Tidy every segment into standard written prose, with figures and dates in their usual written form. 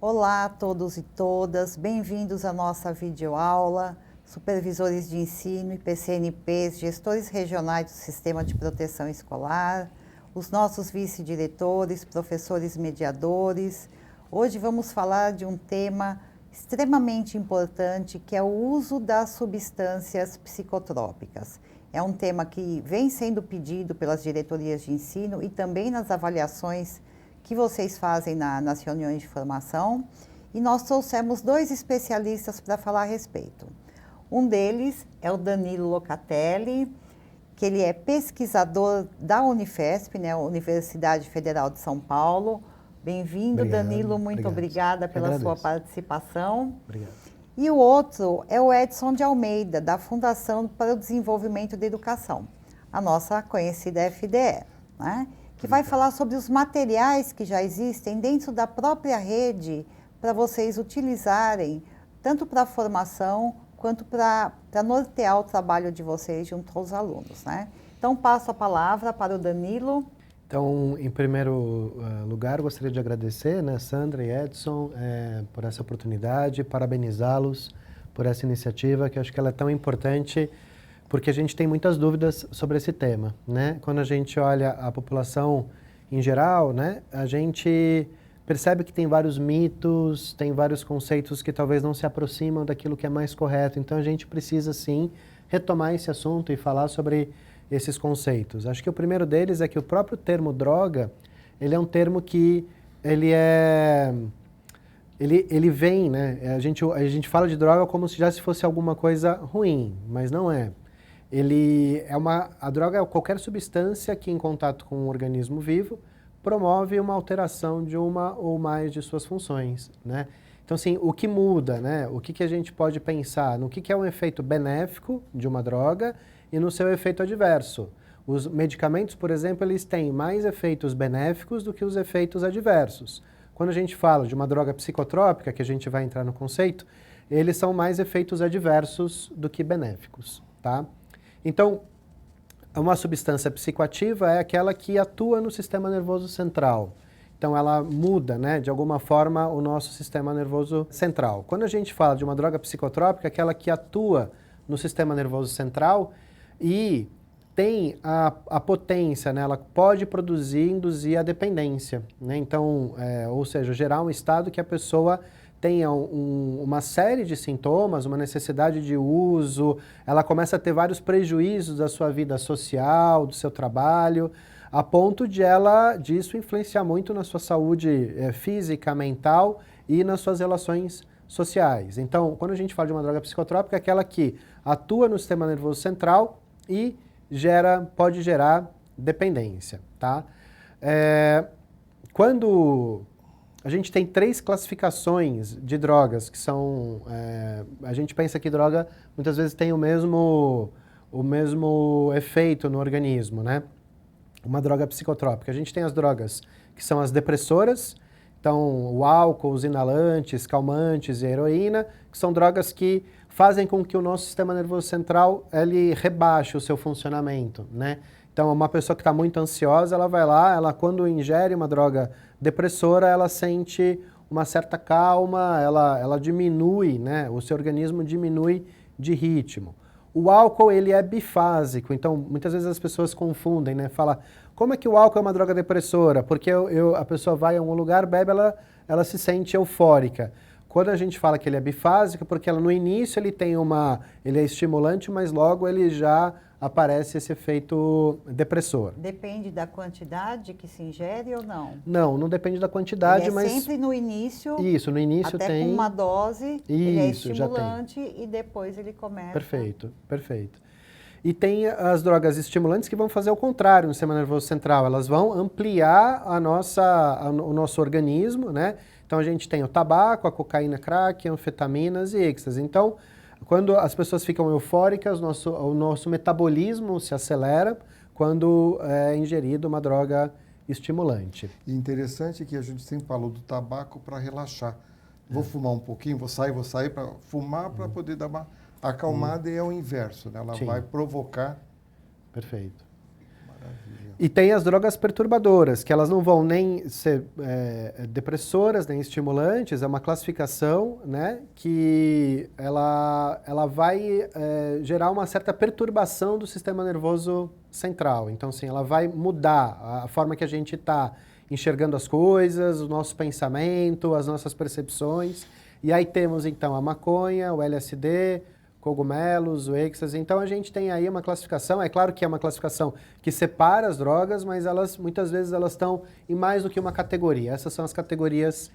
Olá a todos e todas, bem-vindos à nossa videoaula. Supervisores de ensino e PCNPs, gestores regionais do Sistema de Proteção Escolar, os nossos vice-diretores, professores mediadores. Hoje vamos falar de um tema extremamente importante, que é o uso das substâncias psicotrópicas. É um tema que vem sendo pedido pelas diretorias de ensino e também nas avaliações que vocês fazem nas reuniões de formação, e nós trouxemos dois especialistas para falar a respeito. Um deles é o Danilo Locatelli, que ele é pesquisador da Unifesp, né, Universidade Federal de São Paulo. Bem-vindo, Danilo, muito obrigada pela sua participação. Obrigado. E o outro é o Edson de Almeida, da Fundação para o Desenvolvimento da Educação, a nossa conhecida FDE, né? Que vai falar sobre os materiais que já existem dentro da própria rede para vocês utilizarem, tanto para a formação quanto para nortear o trabalho de vocês junto aos alunos, né? Então, passo a palavra para o Danilo. Então, em primeiro lugar, gostaria de agradecer, né, Sandra e Edson, por essa oportunidade, parabenizá-los por essa iniciativa, que eu acho que ela é tão importante, porque a gente tem muitas dúvidas sobre esse tema, né? Quando a gente olha a população em geral, né, a gente percebe que tem vários mitos, tem vários conceitos que talvez não se aproximam daquilo que é mais correto. Então, a gente precisa, sim, retomar esse assunto e falar sobre esses conceitos. Acho que o primeiro deles é que o próprio termo droga, ele é um termo que ele vem, né? A gente fala de droga como se já se fosse alguma coisa ruim, mas não é. A droga é qualquer substância que, em contato com um organismo vivo, promove uma alteração de uma ou mais de suas funções, né? Então, assim, o que muda, né? O que a gente pode pensar no que é um efeito benéfico de uma droga e no seu efeito adverso. Os medicamentos, por exemplo, eles têm mais efeitos benéficos do que os efeitos adversos. Quando a gente fala de uma droga psicotrópica, que a gente vai entrar no conceito, eles são mais efeitos adversos do que benéficos, tá? Então, uma substância psicoativa é aquela que atua no sistema nervoso central. Então, ela muda, né, de alguma forma, o nosso sistema nervoso central. Quando a gente fala de uma droga psicotrópica, é aquela que atua no sistema nervoso central e tem a potência, né, ela pode produzir, induzir a dependência, né? Então, ou seja, gerar um estado que a pessoa tenha uma série de sintomas, uma necessidade de uso, ela começa a ter vários prejuízos da sua vida social, do seu trabalho, a ponto disso influenciar muito na sua saúde física, mental e nas suas relações sociais. Então, quando a gente fala de uma droga psicotrópica, é aquela que atua no sistema nervoso central e pode gerar dependência, tá? Quando a gente tem 3 classificações de drogas que são... a gente pensa que droga muitas vezes tem o mesmo efeito no organismo, né? Uma droga psicotrópica. A gente tem as drogas que são as depressoras, então o álcool, os inalantes, calmantes e a heroína, que são drogas que fazem com que o nosso sistema nervoso central ele rebaixe o seu funcionamento, né? Então, uma pessoa que está muito ansiosa, ela vai lá, ela quando ingere uma droga depressora, ela sente uma certa calma, ela diminui, né? O seu organismo diminui de ritmo. O álcool, ele é bifásico, então muitas vezes as pessoas confundem, né? Fala, como é que o álcool é uma droga depressora? Porque a pessoa vai a um lugar, bebe, ela se sente eufórica. Quando a gente fala que ele é bifásico, porque no início ele é estimulante, mas logo ele já aparece esse efeito depressor. Depende da quantidade que se ingere ou não? Não depende da quantidade, mas... sempre no início... Isso, no início até tem... com uma dose, ele é estimulante e depois ele começa... Perfeito. E tem as drogas estimulantes que vão fazer o contrário no sistema nervoso central. Elas vão ampliar o nosso organismo, né? Então, a gente tem o tabaco, a cocaína, crack, anfetaminas e êxtase. Então, quando as pessoas ficam eufóricas, o nosso metabolismo se acelera quando é ingerida uma droga estimulante. E interessante que a gente sempre falou do tabaco para relaxar. Vou fumar um pouquinho, vou sair para fumar para poder dar uma acalmada e é o inverso, né? Ela vai provocar. Perfeito. Maravilha. E tem as drogas perturbadoras, que elas não vão nem ser depressoras, nem estimulantes, é uma classificação, né, que ela vai gerar uma certa perturbação do sistema nervoso central. Então, assim, ela vai mudar a forma que a gente está enxergando as coisas, o nosso pensamento, as nossas percepções. E aí temos, então, a maconha, o LSD, cogumelos, o êxtase. Então a gente tem aí uma classificação, é claro que é uma classificação que separa as drogas, mas muitas vezes elas estão em mais do que uma categoria. Essas são as categorias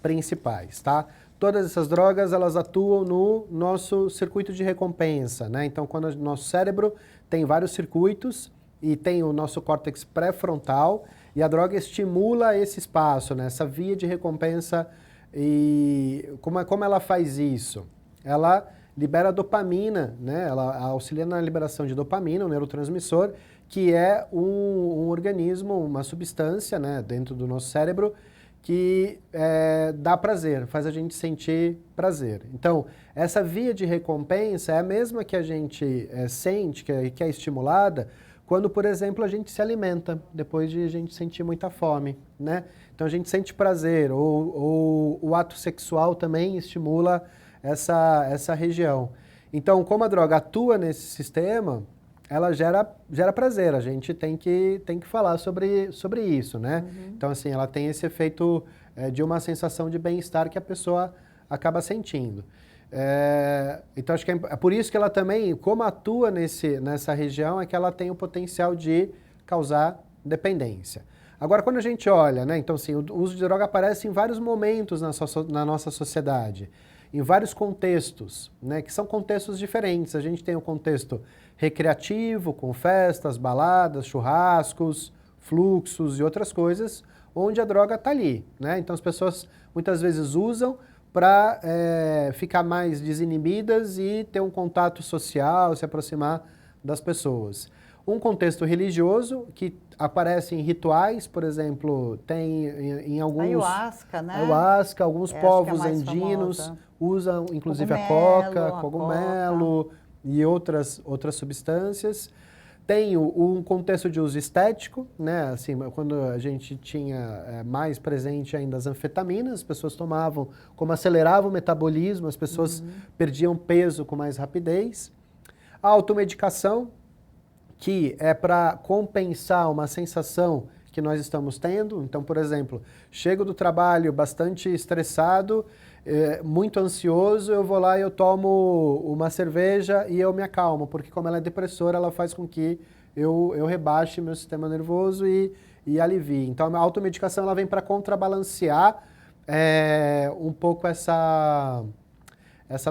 principais, tá? Todas essas drogas, elas atuam no nosso circuito de recompensa, né? Então quando o nosso cérebro tem vários circuitos e tem o nosso córtex pré-frontal e a droga estimula esse espaço, né? Essa via de recompensa. E como ela faz isso? Ela libera dopamina, né? Ela auxilia na liberação de dopamina, um neurotransmissor, que é um organismo, uma substância, né, dentro do nosso cérebro que dá prazer, faz a gente sentir prazer. Então, essa via de recompensa é a mesma que a gente sente, que é estimulada, quando, por exemplo, a gente se alimenta, depois de a gente sentir muita fome, né? Então, a gente sente prazer, ou o ato sexual também estimula essa região. Então, como a droga atua nesse sistema, ela gera prazer. A gente tem que falar sobre isso, né? Uhum. Então, assim, ela tem esse efeito de uma sensação de bem-estar que a pessoa acaba sentindo. Então, acho que é por isso que ela também, como atua nessa região, é que ela tem o potencial de causar dependência. Agora, quando a gente olha, né? Então, assim, o uso de droga aparece em vários momentos na nossa sociedade, em vários contextos, né, que são contextos diferentes. A gente tem o contexto recreativo, com festas, baladas, churrascos, fluxos e outras coisas, onde a droga está ali, né? Então as pessoas muitas vezes usam para ficar mais desinibidas e ter um contato social, se aproximar das pessoas. Um contexto religioso que aparece em rituais, por exemplo, tem em alguns... Ayahuasca, né? Ayahuasca, alguns povos andinos usam, inclusive, a coca, cogumelo e outras substâncias. Tem um contexto de uso estético, né? Assim, quando a gente tinha mais presente ainda as anfetaminas, as pessoas tomavam, como acelerava o metabolismo, as pessoas perdiam peso com mais rapidez. A automedicação, que é para compensar uma sensação que nós estamos tendo. Então, por exemplo, chego do trabalho bastante estressado, muito ansioso, eu vou lá e eu tomo uma cerveja e eu me acalmo, porque como ela é depressora, ela faz com que eu rebaixe meu sistema nervoso e alivie. Então, a automedicação ela vem para contrabalancear um pouco essa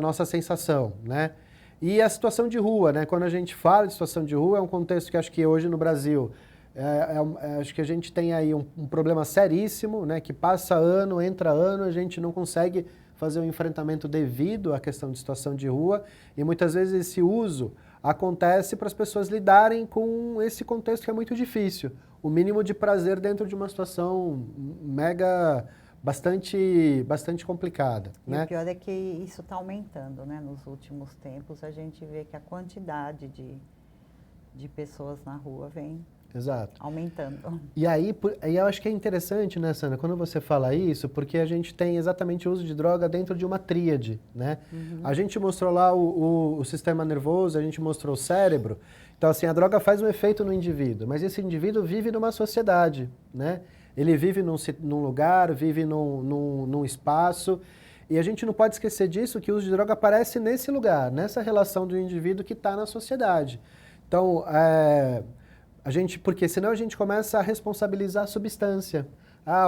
nossa sensação, né? E a situação de rua, né? Quando a gente fala de situação de rua, é um contexto que acho que hoje no Brasil, acho que a gente tem aí um problema seríssimo, né? Que passa ano, entra ano, a gente não consegue fazer um enfrentamento devido à questão de situação de rua e muitas vezes esse uso acontece para as pessoas lidarem com esse contexto que é muito difícil. O mínimo de prazer dentro de uma situação bastante complicada. E né? o pior é que isso está aumentando, né? Nos últimos tempos a gente vê que a quantidade de pessoas na rua vem aumentando. E aí eu acho que é interessante, né, Sandra, quando você fala isso, porque a gente tem exatamente o uso de droga dentro de uma tríade, né? A gente mostrou lá o sistema nervoso, a gente mostrou o cérebro. Então, assim, a droga faz um efeito no indivíduo, mas esse indivíduo vive numa sociedade, né? Ele vive num lugar, vive num espaço, e a gente não pode esquecer disso, que o uso de droga aparece nesse lugar, nessa relação do indivíduo que está na sociedade. Então, porque senão a gente começa a responsabilizar a substância.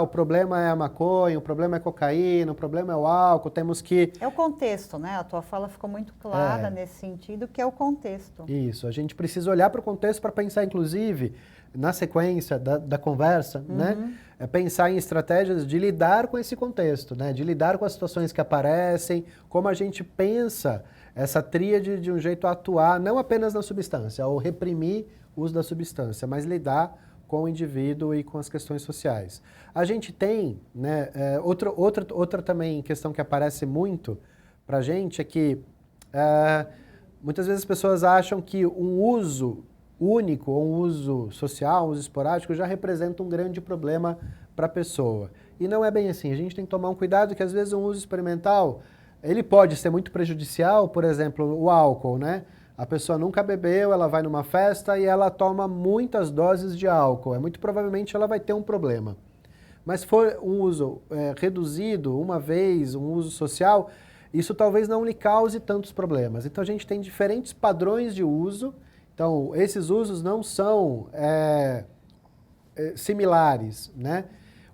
O problema é a maconha, o problema é a cocaína, o problema é o álcool, temos que... É o contexto, né? A tua fala ficou muito clara nesse sentido, que é o contexto. Isso, a gente precisa olhar para o contexto para pensar, inclusive, na sequência da conversa, né? Pensar em estratégias de lidar com esse contexto, né? De lidar com as situações que aparecem, como a gente pensa essa tríade de um jeito a atuar, não apenas na substância, ou reprimir o uso da substância, mas lidar com o indivíduo e com as questões sociais. A gente tem, né, outra também questão que aparece muito para a gente é que muitas vezes as pessoas acham que um uso único ou um uso social, um uso esporádico, já representa um grande problema para a pessoa. E não é bem assim. A gente tem que tomar um cuidado que, às vezes, um uso experimental, ele pode ser muito prejudicial, por exemplo, o álcool, né? A pessoa nunca bebeu, ela vai numa festa e ela toma muitas doses de álcool. Muito provavelmente ela vai ter um problema. Mas se for um uso reduzido, uma vez, um uso social, isso talvez não lhe cause tantos problemas. Então a gente tem diferentes padrões de uso. Então esses usos não são similares, né?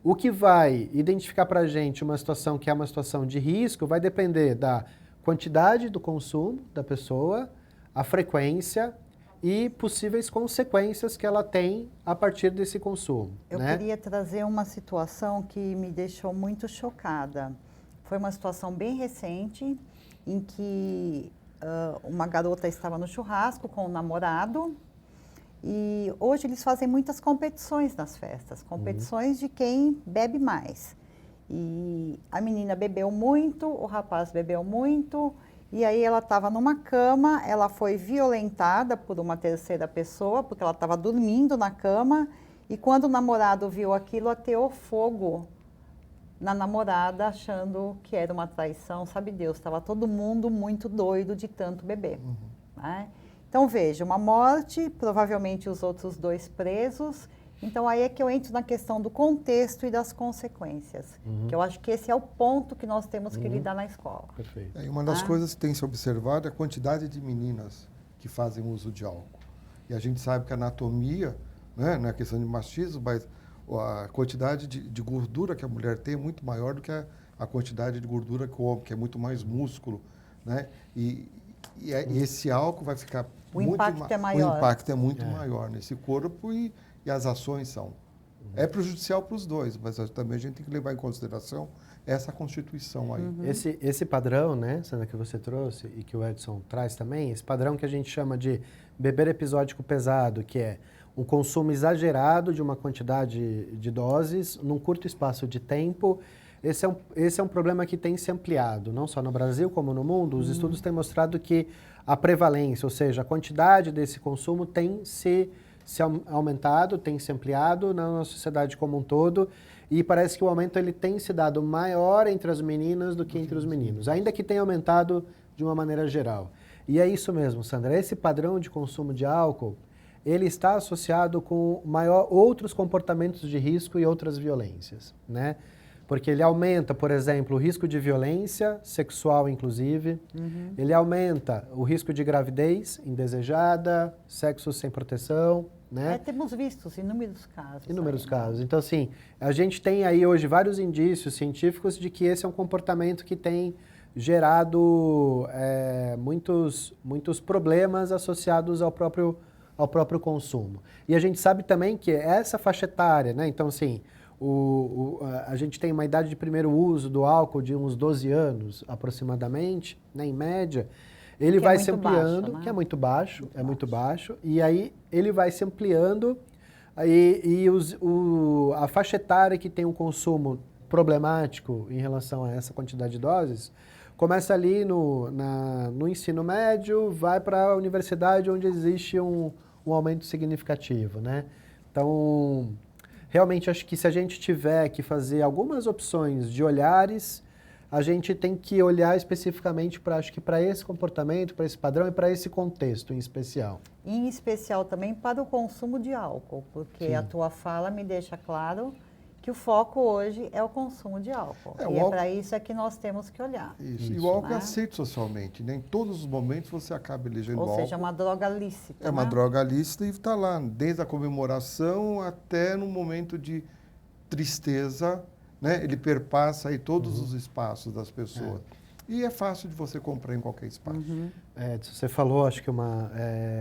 O que vai identificar para a gente uma situação que é uma situação de risco vai depender da quantidade do consumo da pessoa, a frequência e possíveis consequências que ela tem a partir desse consumo. Eu queria trazer uma situação que me deixou muito chocada. Foi uma situação bem recente em que uma garota estava no churrasco com o namorado e hoje eles fazem muitas competições nas festas, competições de quem bebe mais. E a menina bebeu muito, o rapaz bebeu muito. E aí ela estava numa cama, ela foi violentada por uma terceira pessoa, porque ela estava dormindo na cama, e quando o namorado viu aquilo, ateou fogo na namorada, achando que era uma traição, sabe Deus, estava todo mundo muito doido de tanto beber. Né? Então veja, uma morte, provavelmente os outros 2 presos. Então aí é que eu entro na questão do contexto e das consequências, que eu acho que esse é o ponto que nós temos que lidar na escola. Perfeito. E uma das coisas que tem se observado é a quantidade de meninas que fazem uso de álcool. E a gente sabe que a anatomia, né, não é questão de machismo, mas a quantidade de gordura que a mulher tem é muito maior do que a quantidade de gordura que o homem, que é muito mais músculo, né? E esse álcool vai ficar O impacto é maior. O impacto é muito maior nesse corpo e as ações são. É prejudicial para os dois, mas também a gente tem que levar em consideração essa constituição aí. Esse padrão, né, Sandra, que você trouxe e que o Edson traz também, esse padrão que a gente chama de beber episódico pesado, que é um consumo exagerado de uma quantidade de doses num curto espaço de tempo, esse é um problema que tem se ampliado, não só no Brasil como no mundo. Os estudos têm mostrado que a prevalência, ou seja, a quantidade desse consumo tem se aumentado, tem se ampliado na sociedade como um todo, e parece que o aumento ele tem se dado maior entre as meninas do que entre os meninos, ainda que tenha aumentado de uma maneira geral. E é isso mesmo, Sandra, esse padrão de consumo de álcool, ele está associado com outros comportamentos de risco e outras violências, né? Porque ele aumenta, por exemplo, o risco de violência sexual, inclusive. Ele aumenta o risco de gravidez indesejada, sexo sem proteção, né? Temos visto inúmeros casos. Inúmeros casos. Então, assim, a gente tem aí hoje vários indícios científicos de que esse é um comportamento que tem gerado muitos problemas associados ao próprio consumo. E a gente sabe também que essa faixa etária, né? Então, assim, a gente tem uma idade de primeiro uso do álcool de uns 12 anos, aproximadamente, né, em média. Ele vai se ampliando, baixo, né? Que é muito baixo, muito baixo. E aí ele vai se ampliando a faixa etária que tem um consumo problemático em relação a essa quantidade de doses, começa ali no ensino médio, vai para a universidade onde existe um aumento significativo, né? Então, realmente, acho que se a gente tiver que fazer algumas opções de olhares, a gente tem que olhar especificamente para esse comportamento, para esse padrão e para esse contexto em especial. Em especial também para o consumo de álcool, porque a tua fala me deixa claro que o foco hoje é o consumo de álcool. É para isso que nós temos que olhar. Isso. E o álcool é aceito socialmente, né? Em todos os momentos você acaba elegendo álcool. Ou seja, é uma droga lícita. É uma droga lícita e está lá, desde a comemoração até no momento de tristeza, né? Ele perpassa aí todos os espaços das pessoas. E é fácil de você comprar em qualquer espaço. Você falou, acho que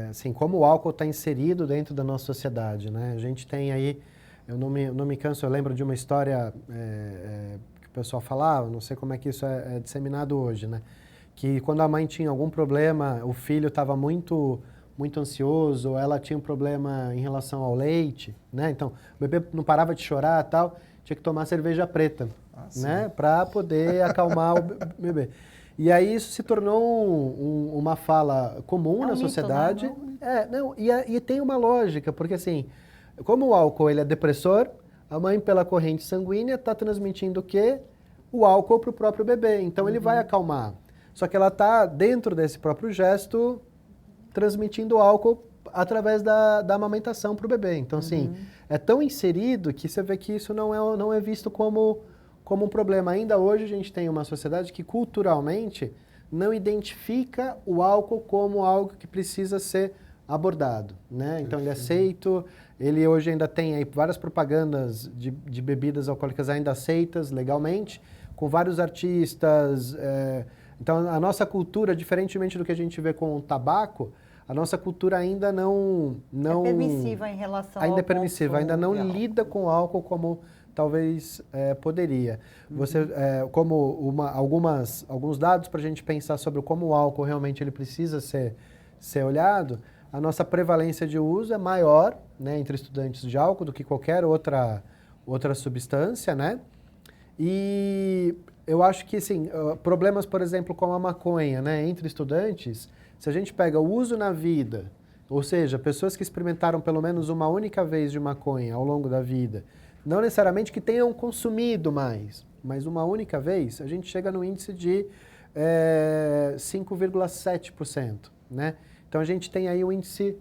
assim, como o álcool está inserido dentro da nossa sociedade, né? A gente tem aí, eu não me canso, eu lembro de uma história que o pessoal falava, não sei como é que isso é disseminado hoje, né? Que quando a mãe tinha algum problema, o filho estava muito ansioso, ela tinha um problema em relação ao leite, né? Então, o bebê não parava de chorar e tal, tinha que tomar cerveja preta, né? Para poder acalmar o bebê. E aí isso se tornou uma fala comum É um na mito, sociedade. né? E tem uma lógica, porque assim, como o álcool ele é depressor, a mãe pela corrente sanguínea está transmitindo o quê? O álcool para o próprio bebê. Então ele vai acalmar. Só que ela está, dentro desse próprio gesto, transmitindo álcool através da amamentação para o bebê. Então, assim, é tão inserido que você vê que isso não é visto como um problema. Ainda hoje a gente tem uma sociedade que culturalmente não identifica o álcool como algo que precisa ser abordado, né? Então ele é aceito, ele hoje ainda tem aí várias propagandas de bebidas alcoólicas ainda aceitas legalmente, com vários artistas. Então a nossa cultura, diferentemente do que a gente vê com o tabaco, a nossa cultura ainda não É permissiva em relação ainda ao é permissiva, ainda não consumo de álcool. lida com o álcool como talvez poderia. Você, como alguns dados para a gente pensar sobre como o álcool realmente ele precisa ser olhado, a nossa prevalência de uso é maior, né, entre estudantes de álcool do que qualquer outra substância, né? E eu acho que, assim, problemas, por exemplo, como a maconha, né, entre estudantes, se a gente pega o uso na vida, ou seja, pessoas que experimentaram pelo menos uma única vez de maconha ao longo da vida, não necessariamente que tenham consumido mais, mas uma única vez, a gente chega no índice de 5,7%, né? Então a gente tem aí um índice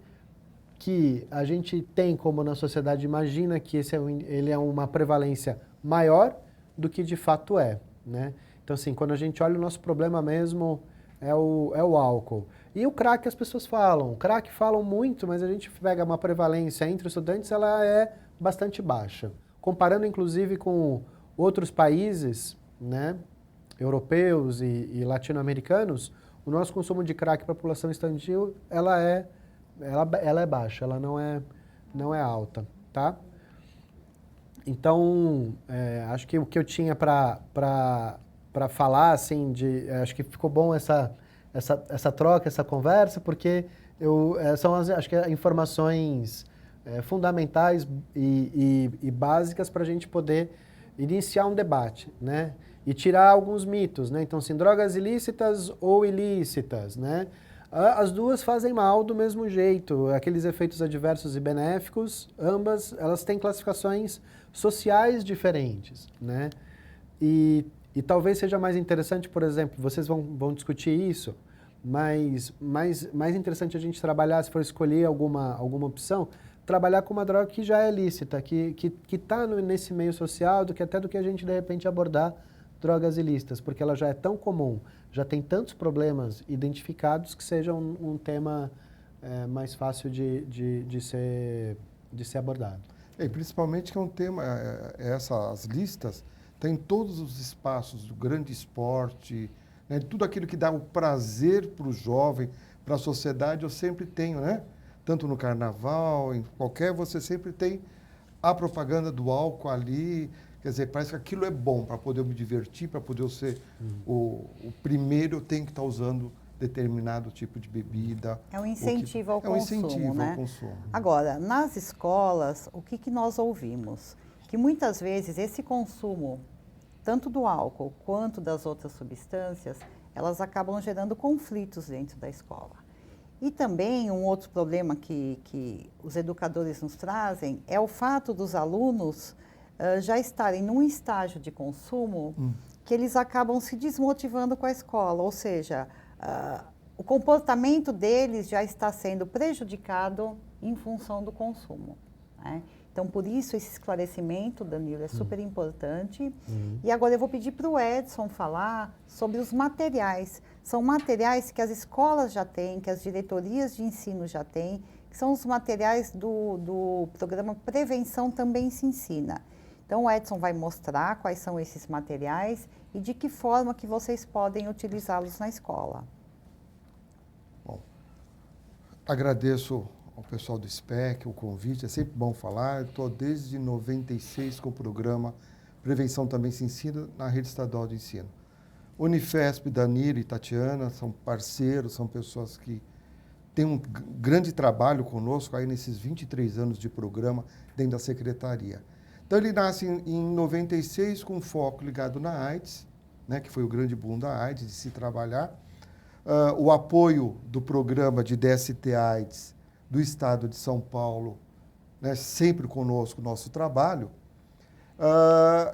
que a gente tem como na sociedade imagina que ele é uma prevalência maior do que de fato é, né? Então assim, quando a gente olha o nosso problema mesmo é o álcool. E o crack as pessoas falam, o crack falam muito, mas a gente pega uma prevalência entre estudantes, ela é bastante baixa. Comparando inclusive com outros países, né, europeus e latino-americanos, o nosso consumo de crack para a população estudantil, ela é baixa, ela não é alta, tá? Então, acho que o que eu tinha para falar, assim, acho que ficou bom essa troca, essa conversa, porque são acho que informações fundamentais e básicas para a gente poder iniciar um debate, né? E tirar alguns mitos, né? Então, assim, drogas ilícitas ou ilícitas, né? As duas fazem mal do mesmo jeito, aqueles efeitos adversos e benéficos, ambas, elas têm classificações sociais diferentes, né? E talvez seja mais interessante, por exemplo, vocês vão discutir isso, mas mais interessante a gente trabalhar, se for escolher alguma opção, trabalhar com uma droga que já é lícita, que está nesse meio social, do que a gente de repente abordar drogas ilícitas, porque ela já é tão comum, já tem tantos problemas identificados que seja um tema mais fácil de ser abordado. E principalmente que é um tema, essas listas tem todos os espaços do grande esporte, né, tudo aquilo que dá o prazer para o jovem, para a sociedade, eu sempre tenho, né? Tanto no carnaval, em qualquer, você sempre tem a propaganda do álcool ali. Quer dizer, parece que aquilo é bom para poder me divertir, para poder eu ser o primeiro, eu tenho que estar usando determinado tipo de bebida. É um incentivo ao consumo, É um incentivo né? ao consumo. Agora, nas escolas, o que nós ouvimos? Que muitas vezes esse consumo, tanto do álcool quanto das outras substâncias, elas acabam gerando conflitos dentro da escola. E também um outro problema que os educadores nos trazem é o fato dos alunos já estarem num estágio de consumo que eles acabam se desmotivando com a escola, ou seja, o comportamento deles já está sendo prejudicado em função do consumo, né? Então, por isso, esse esclarecimento, Danilo, é super importante. E agora eu vou pedir para o Edson falar sobre os materiais. São materiais que as escolas já têm, que as diretorias de ensino já têm, que são os materiais do programa Prevenção Também Se Ensina. Então, o Edson vai mostrar quais são esses materiais e de que forma que vocês podem utilizá-los na escola. Bom, agradeço ao pessoal do SPEC o convite, é sempre bom falar. Eu estou desde 96 com o programa Prevenção Também Se Ensina na Rede Estadual de Ensino. Unifesp, Danilo e Tatiana são parceiros, são pessoas que têm um grande trabalho conosco aí nesses 23 anos de programa dentro da secretaria. Então, ele nasce em 96 com foco ligado na AIDS, né, que foi o grande boom da AIDS, de se trabalhar. O apoio do programa de DST-AIDS do Estado de São Paulo, né, sempre conosco, nosso trabalho.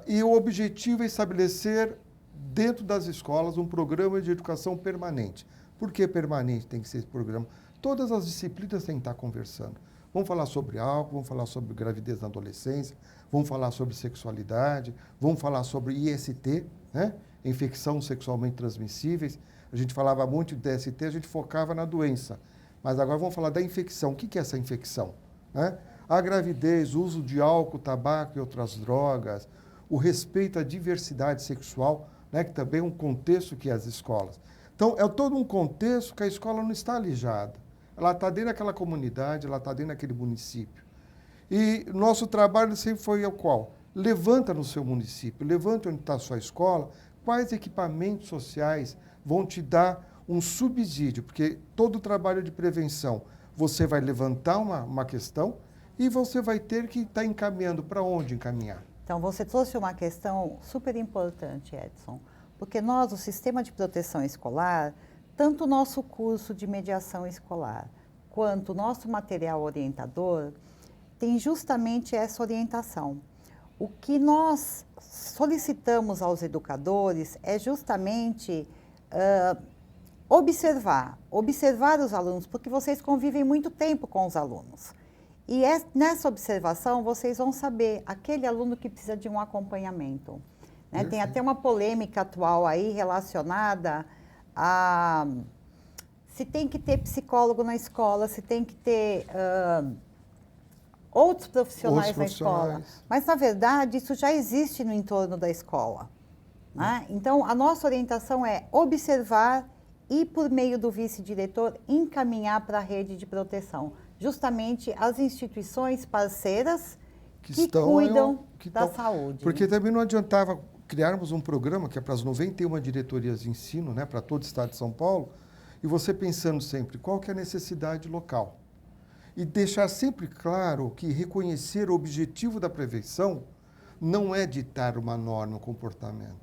E o objetivo é estabelecer, dentro das escolas, um programa de educação permanente. Por que permanente tem que ser esse programa? Todas as disciplinas têm que estar conversando. Vamos falar sobre álcool, vamos falar sobre gravidez na adolescência, vamos falar sobre sexualidade, vamos falar sobre IST, né? Infecção sexualmente transmissíveis. A gente falava muito de DST, a gente focava na doença. Mas agora vamos falar da infecção. O que é essa infecção? Né? A gravidez, o uso de álcool, tabaco e outras drogas, o respeito à diversidade sexual, né? Que também é um contexto que as escolas. Então, é todo um contexto que a escola não está alijada. Ela está dentro daquela comunidade, ela está dentro daquele município. E nosso trabalho sempre foi o qual? Levanta no seu município, levanta onde está a sua escola, quais equipamentos sociais vão te dar um subsídio, porque todo trabalho de prevenção, você vai levantar uma questão e você vai ter que estar encaminhando para onde encaminhar. Então, você trouxe uma questão super importante, Edson, porque nós, o Sistema de Proteção Escolar, tanto o nosso curso de mediação escolar, quanto o nosso material orientador, tem justamente essa orientação. O que nós solicitamos aos educadores é justamente observar os alunos, porque vocês convivem muito tempo com os alunos. E nessa observação, vocês vão saber aquele aluno que precisa de um acompanhamento. Né? Tem até uma polêmica atual aí relacionada a se tem que ter psicólogo na escola, se tem que ter outros profissionais na escola. Mas, na verdade, isso já existe no entorno da escola. Né? Então, a nossa orientação é observar e, por meio do vice-diretor, encaminhar para a rede de proteção. Justamente as instituições parceiras que cuidam da saúde. Porque também não adiantava criarmos um programa que é para as 91 diretorias de ensino, né, para todo o estado de São Paulo, e você pensando sempre qual que é a necessidade local. E deixar sempre claro que reconhecer o objetivo da prevenção não é ditar uma norma, um comportamento,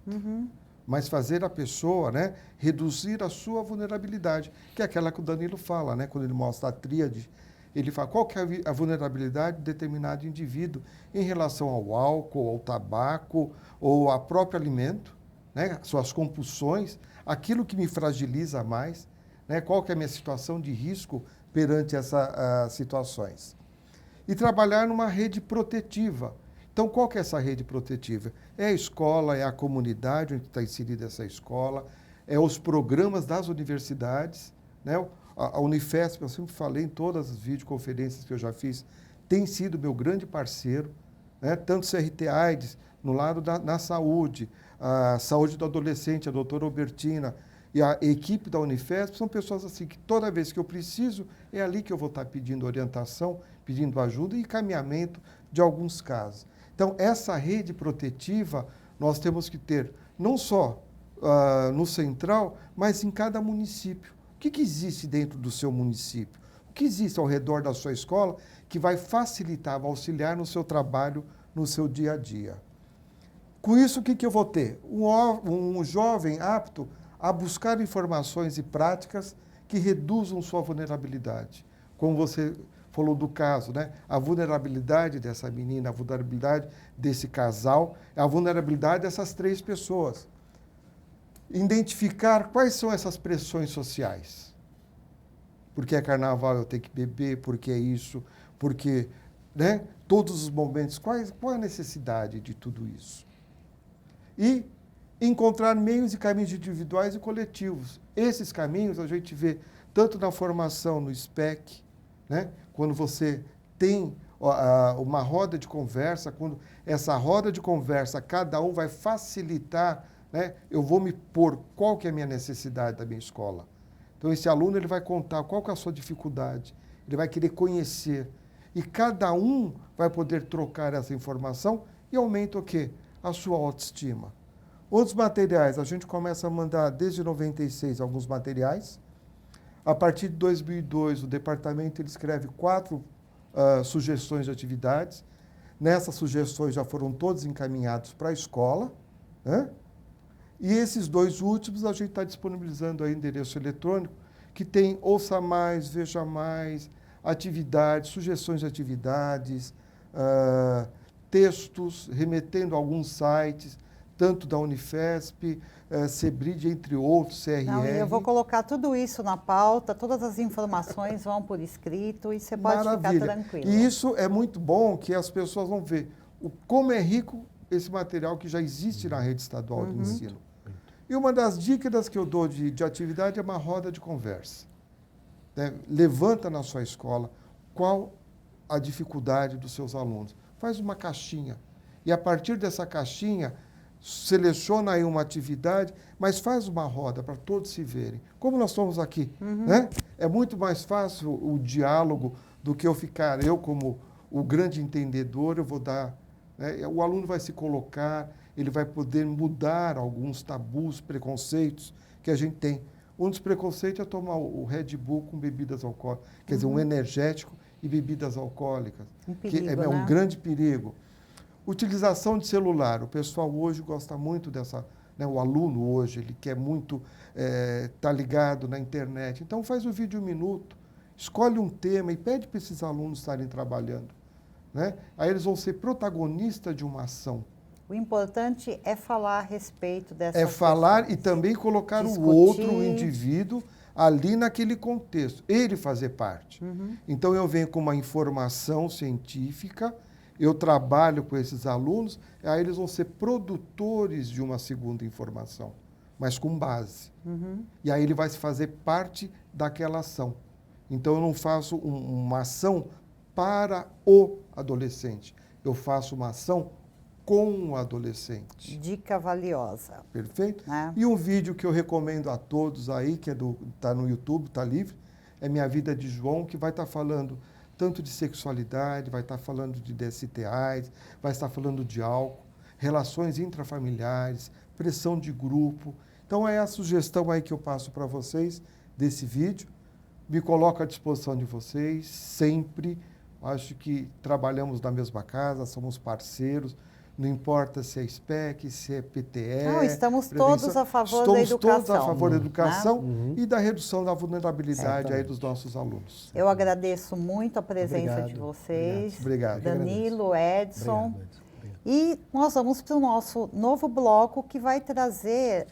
mas fazer a pessoa, né, reduzir a sua vulnerabilidade, que é aquela que o Danilo fala, né, quando ele mostra a tríade. Ele fala qual que é a vulnerabilidade de determinado indivíduo em relação ao álcool, ao tabaco ou ao próprio alimento, né? Suas compulsões, aquilo que me fragiliza mais, né? Qual que é a minha situação de risco perante essas situações. E trabalhar numa rede protetiva. Então, qual que é essa rede protetiva? É a escola, é a comunidade onde está inserida essa escola, é os programas das universidades, né? A Unifesp, eu sempre falei em todas as videoconferências que eu já fiz, tem sido meu grande parceiro, né? Tanto CRT-AIDS, no lado na saúde, a saúde do adolescente, a doutora Albertina e a equipe da Unifesp, são pessoas assim que toda vez que eu preciso, é ali que eu vou estar pedindo orientação, pedindo ajuda e encaminhamento de alguns casos. Então, essa rede protetiva nós temos que ter, não só no central, mas em cada município. O que existe dentro do seu município? O que existe ao redor da sua escola que vai facilitar, vai auxiliar no seu trabalho, no seu dia a dia? Com isso, o que eu vou ter? Um jovem apto a buscar informações e práticas que reduzam sua vulnerabilidade. Como você falou do caso, né? A vulnerabilidade dessa menina, a vulnerabilidade desse casal, a vulnerabilidade dessas 3 pessoas. Identificar quais são essas pressões sociais. Porque é carnaval, eu tenho que beber, porque é isso, porque, né, todos os momentos, qual é a necessidade de tudo isso? E encontrar meios e caminhos individuais e coletivos. Esses caminhos a gente vê tanto na formação no SPEC, né, quando você tem uma roda de conversa, quando essa roda de conversa, cada um vai facilitar, né? Eu vou me pôr qual que é a minha necessidade da minha escola. Então, esse aluno ele vai contar qual que é a sua dificuldade, ele vai querer conhecer. E cada um vai poder trocar essa informação e aumenta o quê? A sua autoestima. Outros materiais, a gente começa a mandar desde 96 alguns materiais. A partir de 2002, o departamento ele escreve 4 sugestões de atividades. Nessas sugestões já foram todos encaminhados para a escola, né? E esses dois últimos a gente está disponibilizando aí endereço eletrônico, que tem ouça mais, veja mais, atividades, sugestões de atividades, textos remetendo a alguns sites, tanto da Unifesp, CEBRID, entre outros, CRR. Não, e eu vou colocar tudo isso na pauta, todas as informações vão por escrito e você pode ficar tranquilo. E isso é muito bom, que as pessoas vão ver como é rico esse material que já existe na rede estadual de ensino. E uma das dicas que eu dou de atividade é uma roda de conversa. Né? Levanta na sua escola qual a dificuldade dos seus alunos. Faz uma caixinha. E a partir dessa caixinha, seleciona aí uma atividade, mas faz uma roda para todos se verem. Como nós estamos aqui, né? É muito mais fácil o diálogo do que eu ficar, eu como o grande entendedor, eu vou dar... Né? O aluno vai se colocar, ele vai poder mudar alguns tabus, preconceitos que a gente tem. Um dos preconceitos é tomar o Red Bull com bebidas alcoólicas, quer dizer, um energético e bebidas alcoólicas, perigo, que é né? um grande perigo. Utilização de celular, o pessoal hoje gosta muito dessa, né, o aluno hoje, ele quer muito estar ligado na internet. Então faz o vídeo 1 minuto, escolhe um tema e pede para esses alunos estarem trabalhando. Né? Aí eles vão ser protagonistas de uma ação. O importante é falar a respeito dessas É falar questões. E também colocar Discutir. o outro, o indivíduo, ali naquele contexto, ele fazer parte. Então eu venho com uma informação científica, eu trabalho com esses alunos, aí eles vão ser produtores de uma segunda informação, mas com base. E aí ele vai se fazer parte daquela ação. Então eu não faço uma ação para o adolescente, eu faço uma ação com o adolescente. Dica valiosa. Perfeito? Né? E um vídeo que eu recomendo a todos aí, que tá no YouTube, está livre, é Minha Vida de João, que vai estar falando tanto de sexualidade, vai estar falando de DST/AIDS, vai estar falando de álcool, relações intrafamiliares, pressão de grupo. Então é a sugestão aí que eu passo para vocês desse vídeo. Me coloco à disposição de vocês, sempre. Acho que trabalhamos na mesma casa, somos parceiros. Não importa se é SPEC, se é PTE. Não, estamos todos a favor da educação. Estamos todos a favor da educação né? E da redução da vulnerabilidade aí dos nossos alunos. Eu agradeço muito a presença de vocês. Obrigado. Danilo, Edson. Obrigado. E nós vamos para o nosso novo bloco, que vai trazer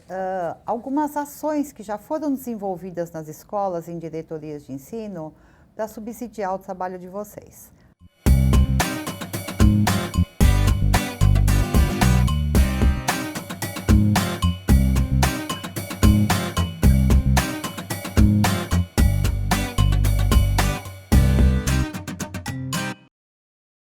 algumas ações que já foram desenvolvidas nas escolas, em diretorias de ensino, para subsidiar o trabalho de vocês.